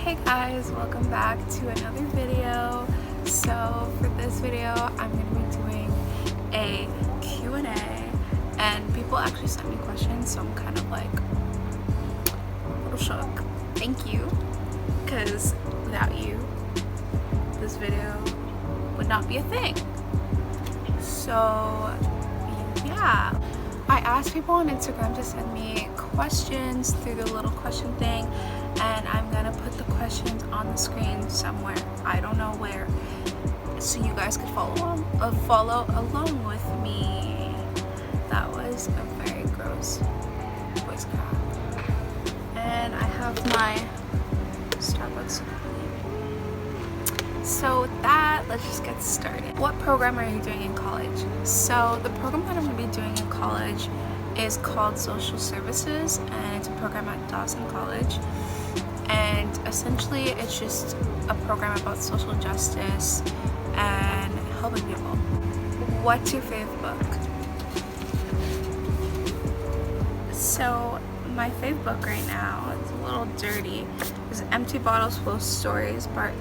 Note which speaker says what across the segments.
Speaker 1: Hey guys, welcome back to another video. So for this video I'm going to be doing a Q&A, and people actually sent me questions, so I'm kind of like a little shook. Thank you, because without you this video would not be a thing. So yeah, I asked people on Instagram to send me questions through the little question thing, and I'm gonna put the questions on the screen somewhere. I don't know where, so you guys could follow along with me. That was a very gross voice crack. And I have my Starbucks. So with that, let's just get started. What program are you doing in college? So the program that I'm going to be doing in college is called Social Services, and it's a program at Dawson College. And essentially it's just a program about social justice and helping people. What's your favorite book? So my favorite book right now, it's a little dirty, is Empty Bottles Full of Stories by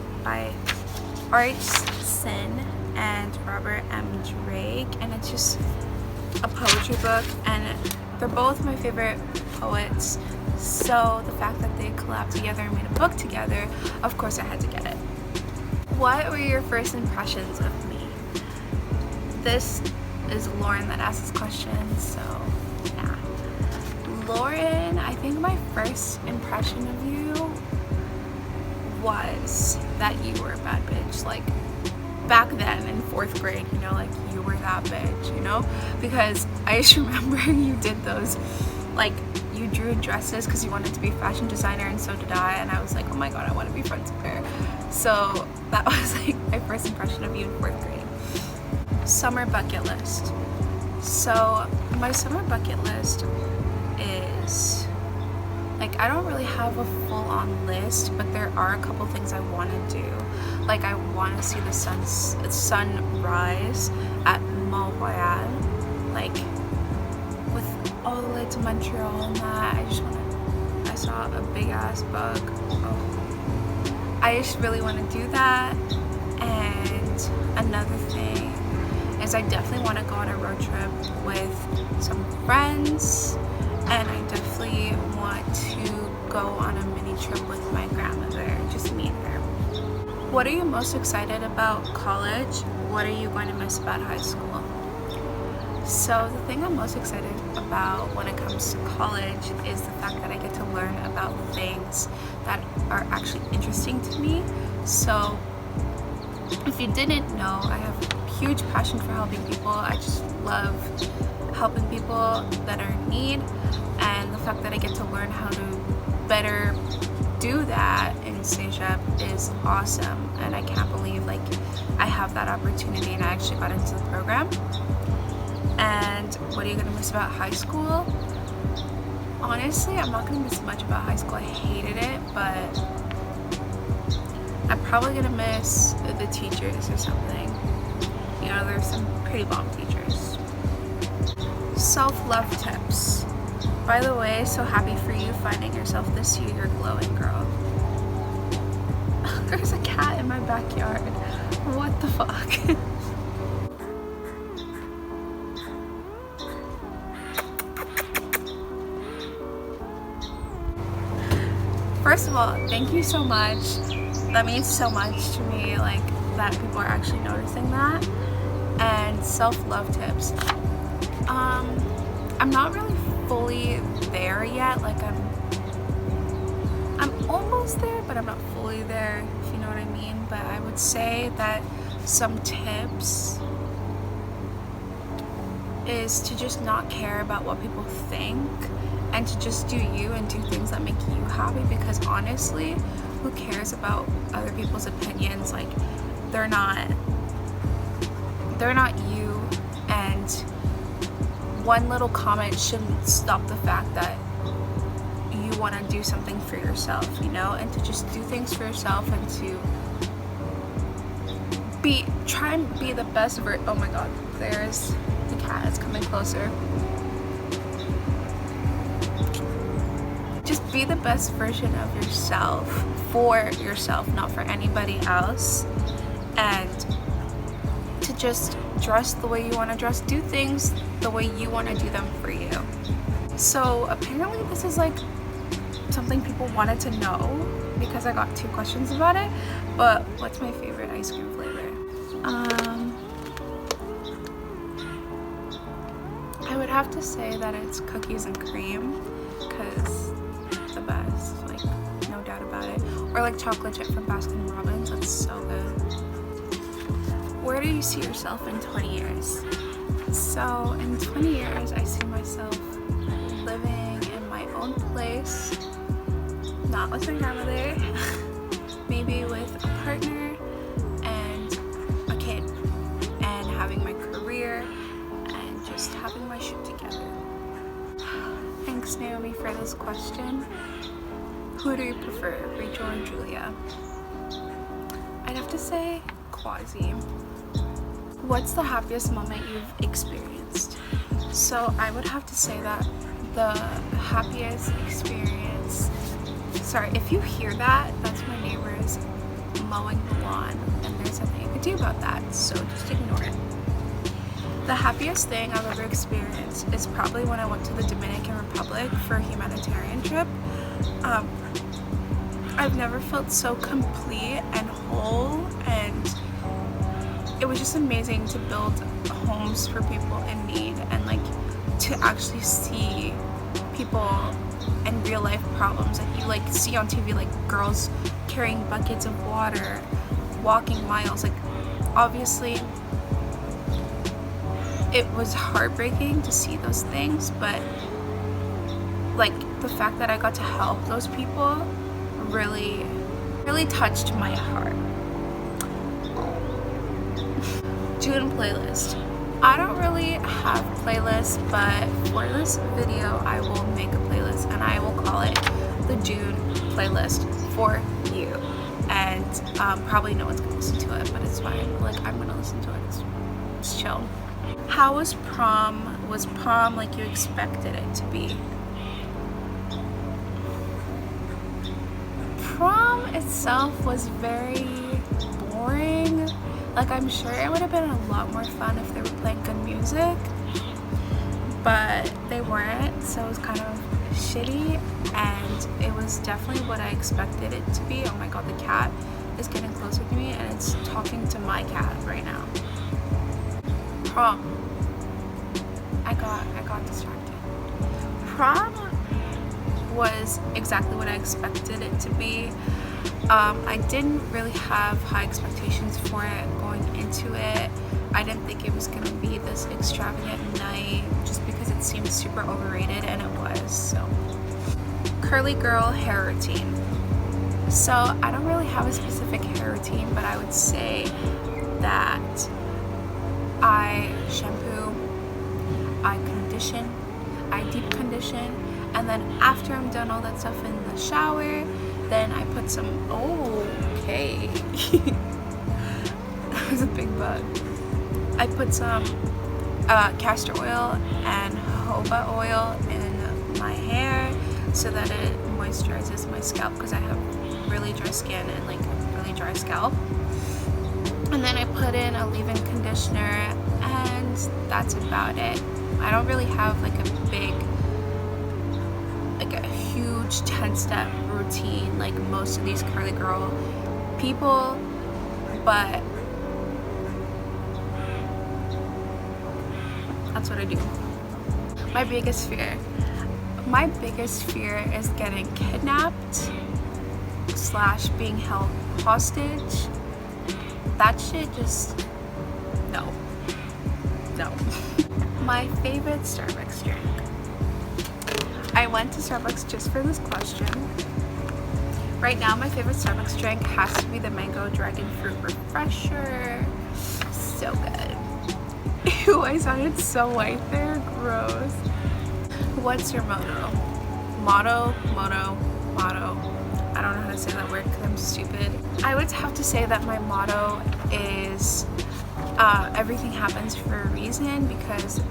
Speaker 1: Birch and Robert M. Drake, and it's just a poetry book, and they're both my favorite poets, so the fact that they collabed together and made a book together, of course I had to get it. What were your first impressions of me? This is Lauren that asked this question, so yeah. Lauren, I think my first impression of you was that you were a bad bitch. Like back then in 4th grade, you know, like you were that bitch, you know, because I just remember you did those, like you drew dresses because you wanted to be a fashion designer, and so did I, and I was like, oh my god, I want to be friends with her. So that was like my first impression of you in 4th grade. Summer bucket list. So my summer bucket list is, like, I don't really have a full-on list, but there are a couple things I want to do. Like, I want to see the sunrise at Mont Royal, like with all the way to Montreal and that. I saw a big ass bug. Oh, I just really want to do that. And another thing is I definitely want to go on a road trip with some friends. And I definitely want to go on a mini trip with my grandmother, just meet her. What are you most excited about college? What are you going to miss about high school? So the thing I'm most excited about when it comes to college is the fact that I get to learn about things that are actually interesting to me. So if you didn't know, I have a huge passion for helping people. I just love helping people that are in need, and the fact that I get to learn how to better do that in CEGEP is awesome, and I can't believe like I have that opportunity and I actually got into the program. And what are you gonna miss about high school? Honestly, I'm not gonna miss much about high school. I hated it, but I'm probably gonna miss the teachers or something. You know, there's some pretty bomb teachers. Self-love tips. By the way, so happy for you finding yourself this year. You're glowing, girl. There's a cat in my backyard. What the fuck? First of all, thank you so much. That means so much to me, like that people are actually noticing that. And self-love tips. I'm not really fully there yet. Like I'm almost there, but I'm not fully there, if you know what I mean. But I would say that some tips is to just not care about what people think, and to just do you and do things that make you happy, because honestly, who cares about other people's opinions? Like they're not you, and one little comment shouldn't stop the fact that you want to do something for yourself, you know, and to just do things for yourself, and to try and be the best oh my god, there's the cat is coming closer. Just be the best version of yourself for yourself, not for anybody else, and to just dress the way you want to dress, do things the way you want to do them for you. So apparently this is like something people wanted to know because I got 2 questions about it. But what's my favorite ice cream flavor? I would have to say that it's cookies and cream, because it's the best, like no doubt about it. Or like chocolate chip from Baskin Robbins, that's so good. Where do you see yourself in 20 years? So in 20 years, I see myself living in my own place, not with my grandmother, maybe with a partner and a kid, and having my career and just having my shit together. Thanks, Naomi, for this question. Who do you prefer, Rachel or Julia? I'd have to say Quasi. What's the happiest moment you've experienced? So I would have to say that the happiest experience, sorry, if you hear that, that's my neighbors mowing the lawn, and there's nothing you can do about that, so just ignore it. The happiest thing I've ever experienced is probably when I went to the Dominican Republic for a humanitarian trip. I've never felt so complete and whole, and it was just amazing to build homes for people in need, and like to actually see people and real life problems that you like see on TV, like girls carrying buckets of water, walking miles. Like obviously it was heartbreaking to see those things, but like the fact that I got to help those people really touched my heart. June playlist. I don't really have playlists, but for this video I will make a playlist and I will call it the June playlist for you. And probably no one's gonna listen to it, but it's fine. Like I'm gonna listen to it. It's chill. How was prom? Was prom like you expected it to be? Prom itself was very boring. Like I'm sure it would have been a lot more fun if they were playing good music, but they weren't, so it was kind of shitty, and it was definitely what I expected it to be. Oh my god, the cat is getting closer to me and it's talking to my cat right now. Prom. I got distracted. Prom was exactly what I expected it to be. I didn't really have high expectations for it going into it. I didn't think it was gonna be this extravagant night just because it seemed super overrated, and it was. So, curly girl hair routine. So I don't really have a specific hair routine, but I would say that I shampoo, I condition, I deep condition, and then after I'm done all that stuff in the shower, then I put some, okay, that was a big bug. I put some castor oil and jojoba oil in my hair so that it moisturizes my scalp, because I have really dry skin and like a really dry scalp. And then I put in a leave-in conditioner, and that's about it. I don't really have like a huge 10-step routine like most of these curly girl people, but that's what I do. My biggest fear is getting kidnapped / being held hostage. That shit just no. My favorite Starbucks drink. I went to Starbucks just for this question. Right now, my favorite Starbucks drink has to be the Mango Dragon Fruit Refresher. So good. Ew, I sounded so white there. Gross. What's your motto? Motto. I don't know how to say that word because I'm stupid. I would have to say that my motto is everything happens for a reason, because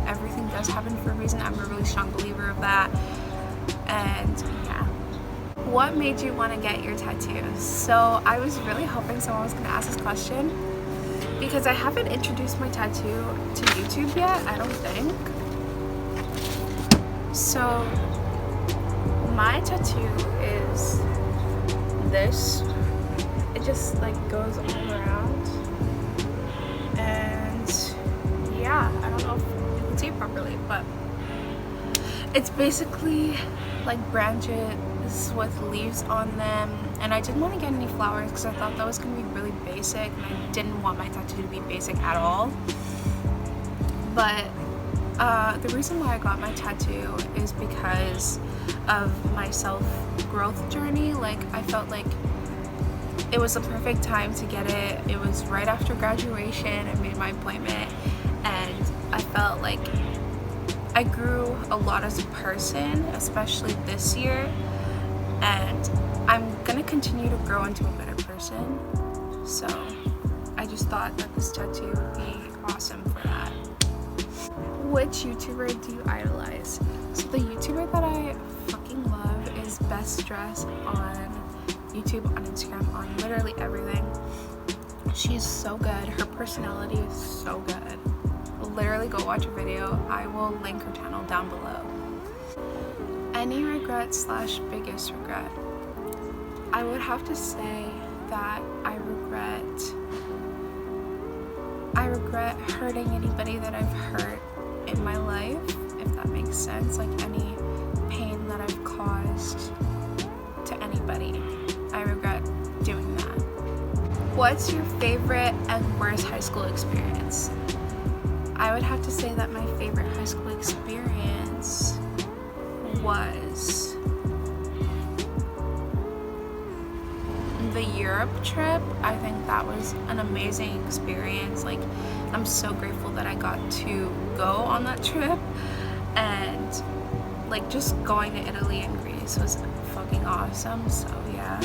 Speaker 1: everything does happen for a reason. I'm a really strong believer of that. And yeah. what made you want to get your tattoo? So I was really hoping someone was going to ask this question because I haven't introduced my tattoo to YouTube yet, I don't think. So my tattoo is this. It just like goes all around, and yeah, I don't know if you can see it properly, but it's basically like branches with leaves on them, and I didn't want to get any flowers because I thought that was going to be really basic, and I didn't want my tattoo to be basic at all. But the reason why I got my tattoo is because of my self-growth journey. Like, I felt like it was the perfect time to get it. It was right after graduation. I made my appointment, and I felt like I grew a lot as a person, especially this year, and I'm gonna continue to grow into a better person. So I just thought that this tattoo would be awesome for that. Which YouTuber do you idolize? So the YouTuber that I fucking love is Best Dress on YouTube, on Instagram, on literally everything. She's so good. Her personality is so good. Literally go watch her video. I will link her channel down below. Any regret / biggest regret? I would have to say that I regret hurting anybody that I've hurt in my life, if that makes sense. Like any pain that I've caused to anybody, I regret doing that. What's your favorite and worst high school experience? I would have to say that my favorite high school experience was the Europe trip. I think that was an amazing experience. Like, I'm so grateful that I got to go on that trip, and like just going to Italy and Greece was fucking awesome. So yeah.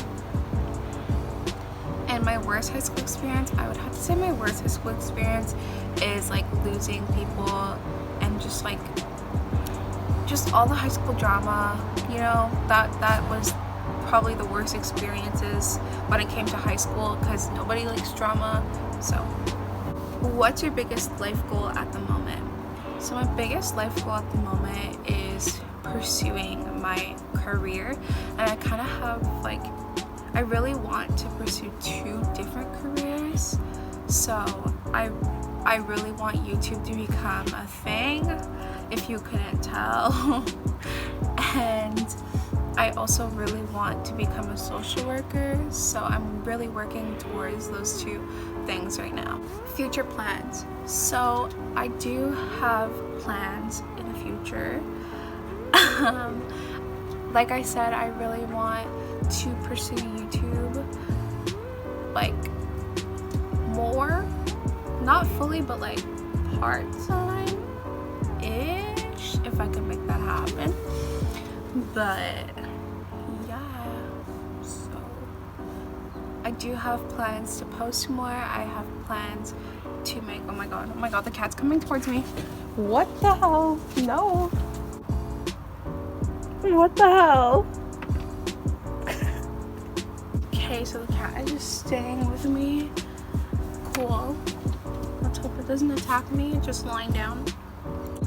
Speaker 1: And my worst high school experience, I would have to say my worst high school experience is like losing people and just all the high school drama, you know, that was probably the worst experiences when it came to high school, because nobody likes drama. So what's your biggest life goal at the moment? So my biggest life goal at the moment is pursuing my career, and I kind of have like, I really want to pursue 2 different careers. So I really want YouTube to become a thing, if you couldn't tell. And I also really want to become a social worker, so I'm really working towards those 2 things right now. Future plans. So I do have plans in the future. Like I said, I really want to pursue YouTube like more, not fully, but like part-time ish, if I could make that happen. But yeah, so I do have plans to post more. I have plans to make, oh my god, the cat's coming towards me. What the hell? No. What the hell? Okay, so the cat is just staying with me. Cool. Let's hope it doesn't attack me. It's just lying down.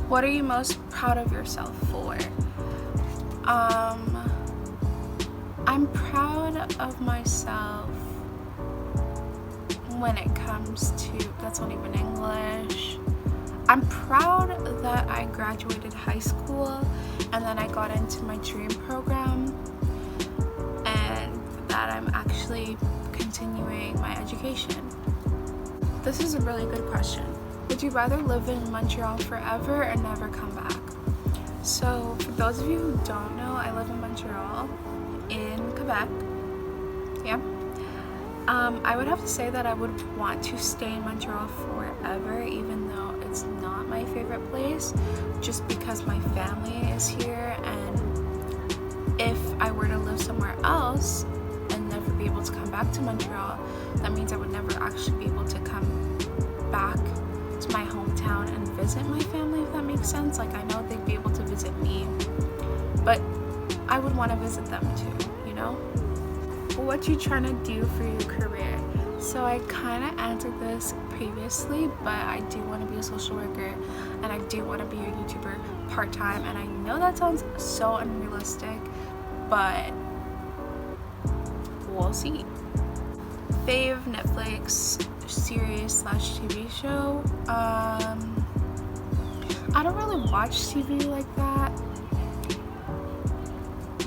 Speaker 1: What are you most proud of yourself for? I'm proud of myself when it comes to, that's not even English. I'm proud that I graduated high school and then I got into my dream program, and that I'm actually continuing my education. This is a really good question. Would you rather live in Montreal forever or never come back? So for those of you who don't know, I live in Montreal, in Quebec. Yeah. I would have to say that I would want to stay in Montreal forever, even though it's not my favorite place, just because my family is here, and if I were to live somewhere else and never be able to come back to Montreal, that means I would never actually be able to come back to my hometown and visit my family, if that makes sense. Like, I know they'd be able to visit me, but I would want to visit them too, you know? know? What you trying to do for your career? So I kind of answered this previously, but I do want to be a social worker and I do want to be a YouTuber part-time, and I know that sounds so unrealistic, but we'll see. Fave Netflix series / TV show. I don't really watch TV like that.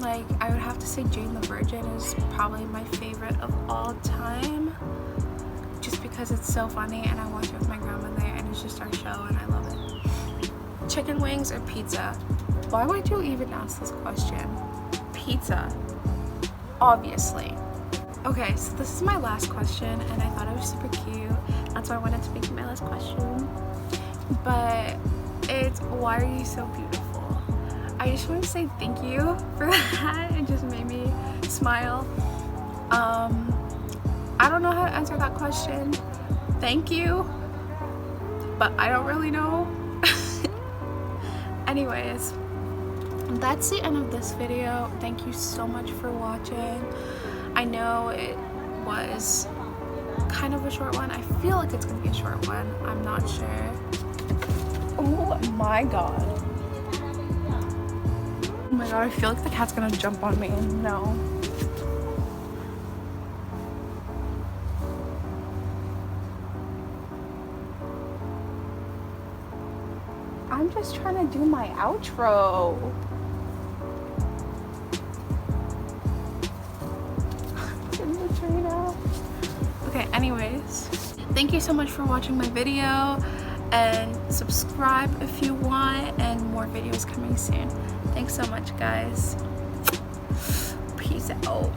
Speaker 1: Like, I would have to say Jane the Virgin is probably my favorite of all time, just because it's so funny and I watch it with my grandmother and it's just our show and I love it. Chicken wings or pizza? Why would you even ask this question? Pizza, obviously. Okay, so this is my last question and I thought it was super cute. That's why I wanted to make it my last question. But it's, why are you so beautiful? I just want to say thank you for that. It just made me smile. I don't know how to answer that question. Thank you, but I don't really know. Anyways, that's the end of this video. Thank you so much for watching. I know it was kind of a short one. I feel like it's gonna be a short one. I'm not sure. Oh my god. Oh my god, I feel like the cat's gonna jump on me. No. I'm just trying to do my outro. Getting the train out. Okay, anyways. Thank you so much for watching my video. And subscribe if you want, and more videos coming soon. Thanks so much, guys. Peace out.